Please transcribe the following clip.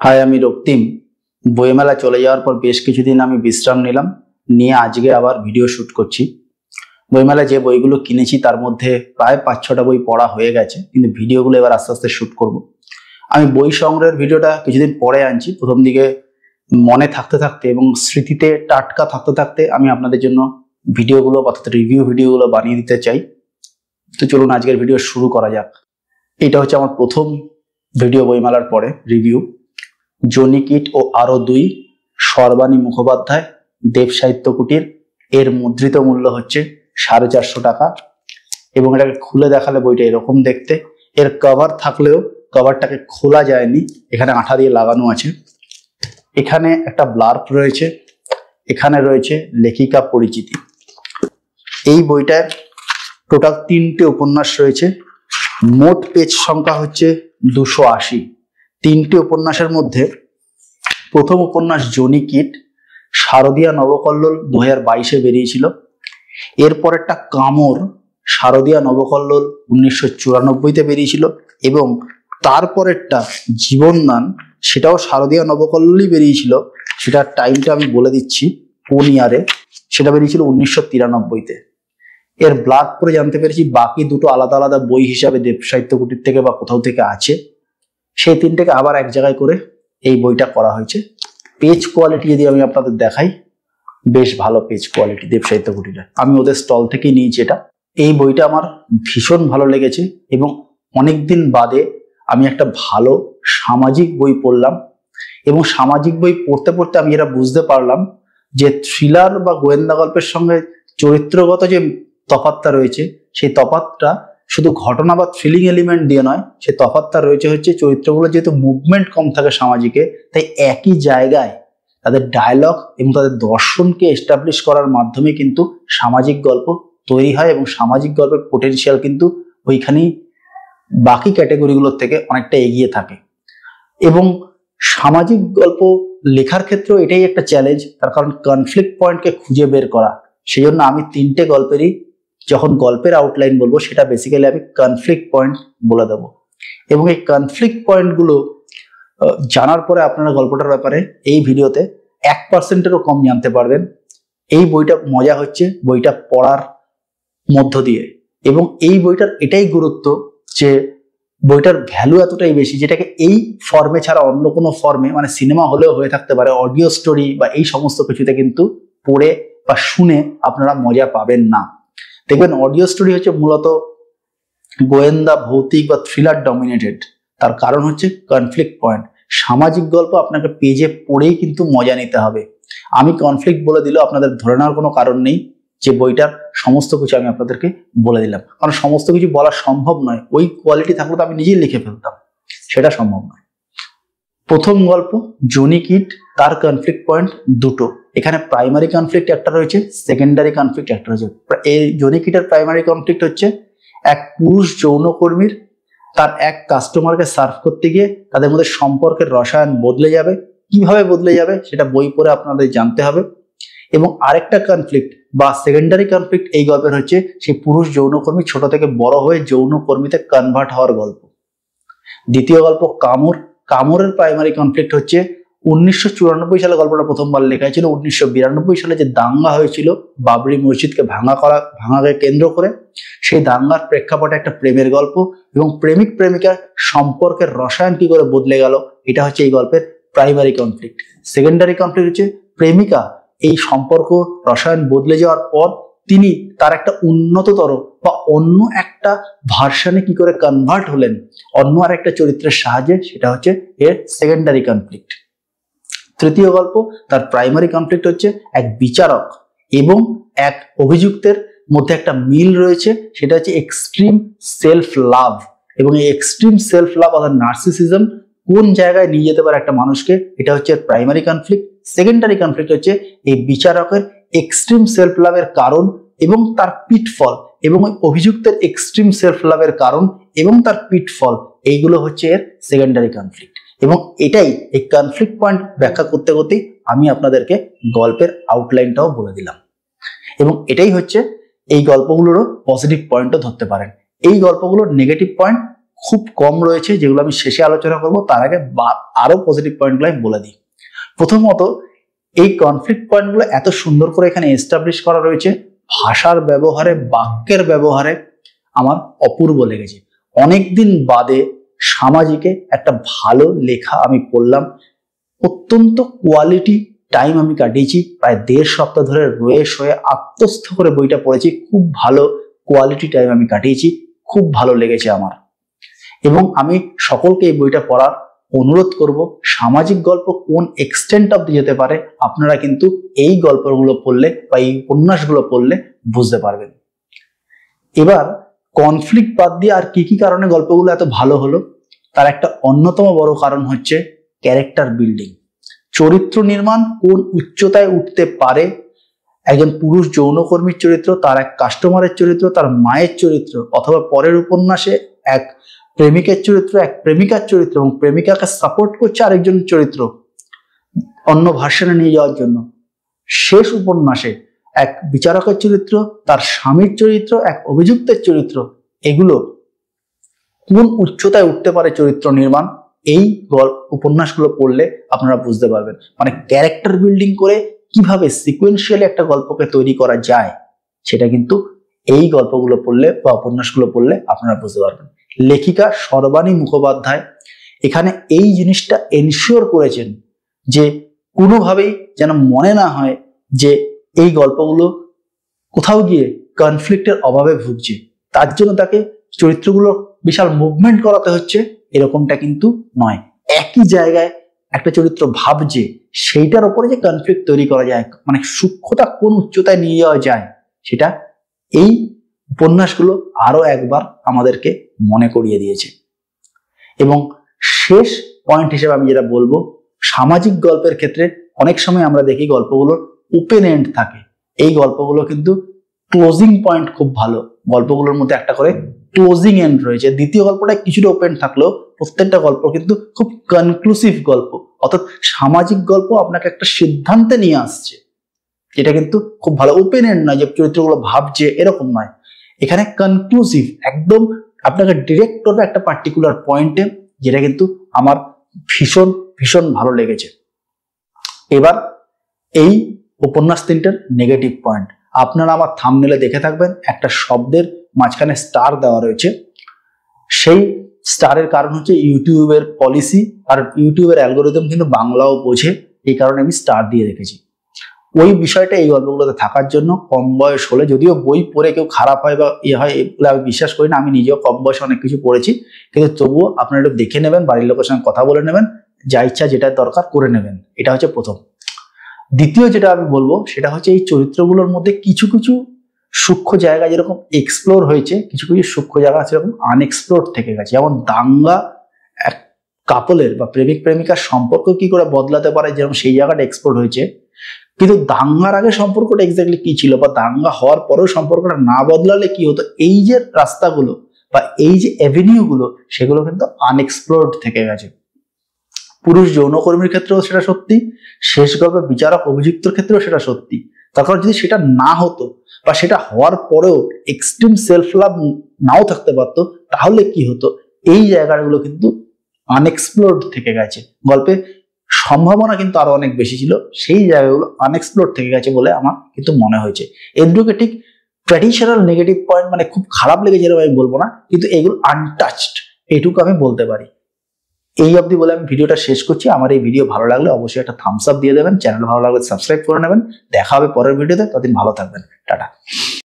High, আমি রক্তিম। বইমেলা চলে যাওয়ার পর বেশ কিছুদিন আমি বিশ্রাম নিলাম, নিয়ে আজকে আবার ভিডিও শুট করছি। বইমেলা যে বইগুলো কিনেছি তার মধ্যে প্রায় 5-6টা বই পড়া হয়ে গেছে, কিন্তু ভিডিওগুলো এবার আস্তে আস্তে শুট করব। আমি বই সংগ্রহের ভিডিওটা কিছুদিন পরে আনছি। প্রথম দিকে মনে থাকতে থাকতে এবং স্মৃতিতে টাটকা থাকতে থাকতে আমি আপনাদের জন্য ভিডিওগুলো অর্থাৎ রিভিউ ভিডিওগুলো বানিয়ে দিতে চাই। তো চলুন আজকের ভিডিও শুরু করা যাক। এটা হচ্ছে আমার প্রথম ভিডিও বইমেলার পরে রিভিউ। জনি কিট ও আরো দুই, সর্বাণী মুখোপাধ্যায়, দেব সাহিত্য কুটির। এর মুদ্রিত মূল্য হচ্ছে 450 টাকা এবং এটাকে খুলে দেখালে বইটা এরকম দেখতে। এর কভার থাকলেও কভারটাকে খোলা যায়নি, এখানে আঠা দিয়ে লাগানো আছে। এখানে একটা ব্লার্ব রয়েছে, এখানে রয়েছে লেখিকা পরিচিতি। এই বইটায় টোটাল 3টে উপন্যাস রয়েছে। মোট পেজ সংখ্যা হচ্ছে 280। 3টে উপন্যাসের মধ্যে প্রথম উপন্যাস জনি কিট শারদীয়া নবকল্লোল 2022-এ বেরিয়েছিল। এরপরেরটা কামর শারদীয়া নবকল্লোল 1994-তে বেরিয়েছিল এবং তারপরেরটা জীবনদান, সেটাও শারদীয়া নবকল্লোলই বেরিয়েছিল। সেটার টাইমটা আমি বলে দিচ্ছি কোন ইয়ারে। সেটা বেরিয়েছিল 1993-তে। এর ব্লাগ করে জানতে পেরেছি বাকি দুটো আলাদা আলাদা বই হিসাবে দেব সাহিত্য কুটির থেকে বা কোথাও থেকে আছে। সেই 3টেকে আবার এক জায়গায় করে এই বইটা করা হয়েছে। পেজ কোয়ালিটি যদি আমি আপনাদের দেখাই, বেশ ভালো পেজ কোয়ালিটি দেব সাহিত্য কুটিরে। আমি ওদের স্টল থেকেই নিয়েছি এটা। এই বইটা আমার ভীষণ ভালো লেগেছে এবং অনেকদিন বাদে আমি একটা ভালো সামাজিক বই পড়লাম এবং সামাজিক বই পড়তে পড়তে আমি এটা বুঝতে পারলাম যে থ্রিলার বা গোয়েন্দা গল্পের সঙ্গে চরিত্রগত যে তফাৎটা রয়েছে, সেই তফাৎটা শুধু ঘটনা বা থ্রিলিং এলিমেন্ট দিয়ে নয়, সে তফাৎটা রয়েছে হচ্ছে চরিত্রগুলো যেহেতু মুভমেন্ট কম থাকে সামাজিকে, তাই একই জায়গায় তাদের ডায়লগ এবং তাদের দর্শনকে এস্টাবলিশ করার মাধ্যমে কিন্তু সামাজিক গল্প তৈরি হয় এবং সামাজিক গল্পের পোটেনশিয়াল কিন্তু ওইখানেই বাকি ক্যাটাগরিগুলোর থেকে অনেকটা এগিয়ে থাকে। এবং সামাজিক গল্প লেখার ক্ষেত্রেও এটাই একটা চ্যালেঞ্জ, তার কারণ কনফ্লিক্ট পয়েন্টকে খুঁজে বের করা। সেই জন্য আমি 3টে গল্পেরই যখন গল্পের আউটলাইন বলবো সেটা বেসিক্যালি আমি কনফ্লিক্ট পয়েন্ট বলে দেবো এবং এই কনফ্লিক্ট পয়েন্টগুলো জানার পরে আপনারা গল্পটার ব্যাপারে এই ভিডিওতে 1%-এরও কম জানতে পারবেন। এই বইটা মজা হচ্ছে বইটা পড়ার মধ্য দিয়ে, এবং এই বইটার এটাই গুরুত্ব যে বইটার ভ্যালু এতটাই বেশি যেটাকে এই ফর্মে ছাড়া অন্য কোনো ফর্মে, মানে সিনেমা হলেও হয়ে থাকতে পারে, অডিও স্টোরি বা এই সমস্ত কিছুতে কিন্তু পড়ে বা শুনে আপনারা মজা পাবেন না। দেখবেন অডিও স্টোরি হচ্ছে মূলত গোয়েন্দা, ভৌতিক বা থ্রিলার ডমিনেটেড। তার কারণ হচ্ছে কনফ্লিক্ট পয়েন্ট। সামাজিক গল্প আপনাকে পেজে পড়েই কিন্তু মজা নিতে হবে। আমি কনফ্লিক্ট বলে দিলেও আপনাদের ধরে নেওয়ার কোনো কারণ নেই যে বইটার সমস্ত কিছু আমি আপনাদেরকে বলে দিলাম, কারণ সমস্ত কিছু বলা সম্ভব নয়। ওই কোয়ালিটি থাকলে তো আমি নিজেই লিখে ফেলতাম, সেটা সম্ভব নয়। প্রথম গল্প জনি কিট, তার কনফ্লিক্ট পয়েন্ট দুটো। এখানে প্রাইমারি কনফ্লিক্ট একটা রয়েছে, সেকেন্ডারি কনফ্লিক্ট একটা রয়েছে। এই জনি কিটের প্রাইমারি কনফ্লিক্ট হচ্ছে এক পুরুষ যৌনকর্মীর তার এক কাস্টমারকে সার্ভ করতে গিয়ে তাদের মধ্যে সম্পর্কের রসায়ন বদলে যাবে। কিভাবে বদলে যাবে সেটা বই পড়ে আপনাদের জানতে হবে। এবং আরেকটা কনফ্লিক্ট বা সেকেন্ডারি কনফ্লিক্ট এই গল্পের হচ্ছে সেই পুরুষ যৌনকর্মী ছোট থেকে বড় হয়ে যৌনকর্মীতে কনভার্ট হওয়ার গল্প। দ্বিতীয় গল্প কামর। কামরের প্রাইমারি কনফ্লিক্ট হচ্ছে 1994 সালে গল্পটা প্রথমবার লেখা হয়েছিল। 1992 সালে যে দাঙ্গা হয়েছিল বাবরি মসজিদকে ভাঙাকে কেন্দ্র করে, সেই দাঙ্গার প্রেক্ষাপটে একটা প্রেমের গল্প এবং প্রেমিক প্রেমিকার সম্পর্কের রসায়ন কি করে বদলে গেল, এটা হচ্ছে এই গল্পের প্রাইমারি কনফ্লিক্ট। সেকেন্ডারি কনফ্লিক্ট হচ্ছে প্রেমিকা এই সম্পর্ক রসায়ন বদলে যাওয়ার পর তিনি তার একটা উন্নততর বা অন্য একটা ভার্সনে কি করে কনভার্ট হলেন অন্য আর একটা চরিত্রের সাহায্যে, সেটা হচ্ছে এর সেকেন্ডারি কনফ্লিক্ট। তৃতীয় গল্প, তার প্রাইমারি কনফ্লিক্ট হচ্ছে এক বিচারক এবং এক অভিযুক্তের মধ্যে একটা মিল রয়েছে, সেটা হচ্ছে এক্সট্রিম সেলফ লাভ। এবং এই এক্সট্রিম সেলফ লাভ অর্থাৎ নার্সিসিজম কোন জায়গায় নিয়ে যেতে পারে একটা মানুষকে, এটা হচ্ছে প্রাইমারি কনফ্লিক্ট। সেকেন্ডারি কনফ্লিক্ট হচ্ছে এই বিচারকের এক্সট্রিম সেলফ লাভের কারণ এবং তার পিটফল, এবং ওই অভিযুক্তের এক্সট্রিম সেলফ লাভের কারণ এবং তার পিটফল, এইগুলো হচ্ছে এর সেকেন্ডারি কনফ্লিক্ট। এবং এটাই এই কনফ্লিক্ট পয়েন্ট ব্যাখ্যা করতে করতেই আমি আপনাদেরকে গল্পের আউটলাইনটাও বলে দিলাম। এবং এটাই হচ্ছে এই গল্পগুলোরও পজিটিভ পয়েন্টও ধরতে পারেন। এই গল্পগুলোর নেগেটিভ পয়েন্ট খুব কম রয়েছে, যেগুলো আমি শেষে আলোচনা করব। তার আগে আরো পজিটিভ পয়েন্টগুলো আমি বলে দিই। প্রথমত, এই কনফ্লিক্ট পয়েন্টগুলো এত সুন্দর করে এখানে এস্টাবলিশ করা রয়েছে, ভাষার ব্যবহারে, বাক্যের ব্যবহারে আমার অপূর্ব লেগেছে। অনেকদিন বাদে সামাজিকে একটা ভালো লেখা আমি পড়লাম, অত্যন্ত কোয়ালিটি টাইম আমি কাটিয়েছি, প্রায় 1.5 সপ্তাহ ধরে রয়ে শয়ে আত্মস্থ করে বইটা পড়েছি। খুব ভালো কোয়ালিটি টাইম আমি কাটিয়েছি, খুব ভালো লেগেছে আমার। এবং আমি সকলকে এই বইটা পড়ার অনুরোধ করব। সামাজিক গল্প কোন এক্সটেন্ট অব্দি যেতে পারে আপনারা কিন্তু এই গল্পগুলো পড়লে বা এই উপন্যাসগুলো পড়লে বুঝতে পারবেন। এবার কনফ্লিক্ট বাদ দিয়ে আর কি কি কারণে গল্পগুলো এত ভালো হলো, তার একটা অন্যতম বড় কারণ হচ্ছে ক্যারেক্টার বিল্ডিং। চরিত্র নির্মাণ কোন উচ্চতায় উঠতে পারে, একজন পুরুষ যৌনকর্মীর চরিত্র, তার এক কাস্টমারের চরিত্র, তার মায়ের চরিত্র, অথবা পরের উপন্যাসে এক প্রেমিকের চরিত্র, এক প্রেমিকার চরিত্র, এবং প্রেমিকাকে সাপোর্ট করছে আরেকজন চরিত্র অন্য ভার্সনে নিয়ে যাওয়ার জন্য। শেষ উপন্যাসে এক বিচারকের চরিত্র, তার স্বামীর চরিত্র, এক অভিযুক্তের চরিত্র, এগুলো কোন উচ্চতায় উঠতে পারে চরিত্র নির্মাণ, এই উপন্যাসগুলো পড়লে আপনারা বুঝতে পারবেন। মানে ক্যারেক্টার বিল্ডিং করে কিভাবে সিকোয়েন্সিয়ালি একটা গল্পকে তৈরি করা যায়, সেটা কিন্তু এই গল্পগুলো পড়লে বা উপন্যাসগুলো পড়লে আপনারা বুঝতে পারবেন। লেখিকা সর্বাণী মুখোপাধ্যায় এখানে এই জিনিসটা এনশিওর করেছেন যে কোনোভাবেই যেন মনে না হয় যে এই গল্পগুলো কোথাও গিয়ে কনফ্লিক্টের অভাবে ভুগছে, তার জন্য তাকে চরিত্রগুলো বিশাল মুভমেন্ট করাতে হচ্ছে, এরকমটা কিন্তু নয়। একই জায়গায় একটা চরিত্র ভাবছে, সেইটার উপরে যে কনফ্লিক্ট তৈরি করা যায়, মানে সূক্ষ্মতা কোন উচ্চতায় নিয়ে যাওয়া যায়, সেটা এই উপন্যাসগুলো আরো একবার আমাদেরকে মনে করিয়ে দিয়েছে। এবং শেষ পয়েন্ট হিসেবে আমি যেটা বলবো, সামাজিক গল্পের ক্ষেত্রে অনেক সময় আমরা দেখি গল্পগুলোর ওপেন এন্ড থাকে, এই গল্পগুলো কিন্তু ক্লোজিং পয়েন্ট খুব ভালো। গল্পগুলোর মধ্যে একটা করে ক্লোজিং এন্ড রয়েছে। দ্বিতীয় গল্পটা কিছুটা ওপেন থাকলেও প্রত্যেকটা গল্প কিন্তু খুব কনক্লুসিভ গল্প, অর্থাৎ সামাজিক গল্প আপনাকে একটা সিদ্ধান্তে নিয়ে আসছে, এটা কিন্তু খুব ভালো। ওপেন এন্ড নয় যে চরিত্রগুলো ভাবছে, এরকম নয়, এখানে কনক্লুসিভ, একদম আপনাকে ডিরেক্ট করবে একটা পার্টিকুলার পয়েন্টে, যেটা কিন্তু আমার ভীষণ ভীষণ ভালো লেগেছে। এবার এই উপন্যাস তিনটার নেগেটিভ পয়েন্ট আপনারা আমার থাম্বনেলে দেখে থাকবেন, একটা শব্দের মাঝখানে স্টার দেওয়া রয়েছে। সেই স্টারের কারণ হচ্ছে ইউটিউবের পলিসি, আর ইউটিউবের অ্যালগোরিদম কিন্তু বাংলাও বোঝে, এই কারণে আমি স্টার দিয়ে রেখেছি। ওই বিষয়টা এই গল্পগুলোতে থাকার জন্য কম বয়স হলে, যদিও বই পড়ে কেউ খারাপ হয় বা ইয়ে হয় এগুলো আমি বিশ্বাস করি না, আমি নিজেও কম বয়সে অনেক কিছু পড়েছি, কিন্তু তবুও আপনারা একটু দেখে নেবেন, বাড়ির লোকের সঙ্গে কথা বলে নেবেন, যা ইচ্ছা যেটা দরকার করে নেবেন, এটা হচ্ছে প্রথম। দ্বিতীয় যেটা আমি বলবো সেটা হচ্ছে এই চরিত্রগুলোর মধ্যে কিছু কিছু সূক্ষ্ম জায়গা যেরকম এক্সপ্লোর হয়েছে, কিছু কিছু সূক্ষ্ম জায়গা সেরকম আনএক্সপ্লোর থেকে গেছে। যেমন দাঙ্গা এক কাপলের বা প্রেমিক প্রেমিকার সম্পর্ক কি করে বদলাতে পারে, যেরকম সেই জায়গাটা এক্সপ্লোর হয়েছে, কিন্তু দাঙ্গার আগে সম্পর্কটা এক্স্যাক্টলি কি ছিল, বা দাঙ্গা হওয়ার পরেও সম্পর্কটা না বদলালে কি হতো, এই যে রাস্তাগুলো বা এই যে অ্যাভিনিউ গুলো, সেগুলো কিন্তু আনএক্সপ্লোরড থেকে গেছে। পুরুষ যৌনকর্মীর ক্ষেত্রেও সেটা সত্যি, শেষ গল্পে বিচারক অভিযুক্তর ক্ষেত্রেও সেটা সত্যি। তার কারণ যদি সেটা না হতো বা সেটা হওয়ার পরেও এক্সট্রিম সেলফ লাভ নাও থাকতে পারতো, তাহলে কি হতো, এই জায়গাগুলো কিন্তু আনএক্সপ্লোরড থেকে গেছে। গল্পে সম্ভাবনা কিন্তু আরো অনেক বেশি ছিল, সেই জায়গাগুলো আনএক্সপ্লোরড থেকে গেছে বলে আমার কিন্তু মনে হয়েছে। এগুলোকে ঠিক ট্র্যাডিশনাল নেগেটিভ পয়েন্ট মানে খুব খারাপ লেগেছে এরকম আমি বলবো না, কিন্তু এগুলো আনটাচড, এটুকু আমি বলতে পারি। এই অবধি বলে আমি ভিডিওটা শেষ করছি। আমার এই ভিডিও ভালো লাগলে অবশ্যই একটা থামস আপ দিয়ে দেবেন, চ্যানেল ভালো লাগলে সাবস্ক্রাইব করে নেবেন। দেখা হবে পরের ভিডিওতে, ততদিন ভালো থাকবেন, টাটা।